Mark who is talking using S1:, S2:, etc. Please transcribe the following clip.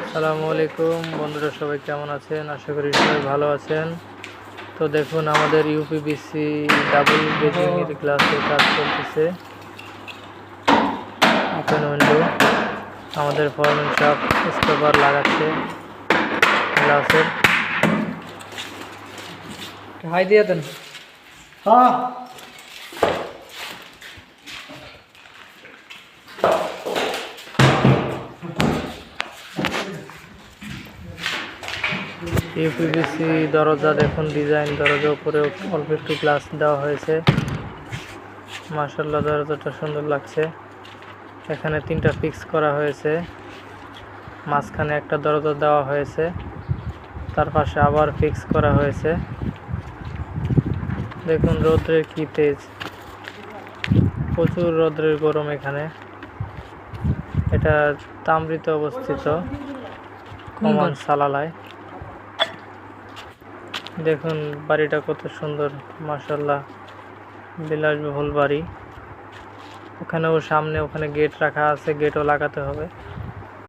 S1: আসসালামু আলাইকুম বন্ধুরা, সবাই কেমন আছেন? আশা করি সবাই ভালো আছেন। তো দেখুন, আমাদের ইউপিবিসি ডাবল গেজিং এর গ্লাসের কাজ চলতেছে। ওপেন উইন্ডো, আমাদের ফরম্যান সাহেব স্টপার লাগাচ্ছে গ্লাসের। হাই দিয়ে দেন।
S2: হ্যাঁ
S1: ইউপিভিসি দরজা দেখুন, ডিজাইন দরজা উপরে অল্প একটু গ্লাস দেওয়া হয়েছে। মাশাআল্লাহ, দরজাটা সুন্দর লাগছে। এখানে 3টা ফিক্স করা হয়েছে, মাঝখানে একটা দরজা দেওয়া হয়েছে, তার পাশে আবার ফিক্স করা হয়েছে। দেখুন রৌদ্রের কি তেজ, প্রচুর রৌদ্রের গরম এখানে। এটা তামরিতে অবস্থিত, কমান সালালায়। দেখুন বাড়িটা কত সুন্দর, মাশাআল্লাহ, বিলাসবহুল বাড়ি। ওখানেও সামনে ওখানে গেট রাখা আছে, গেটও লাগাতে হবে।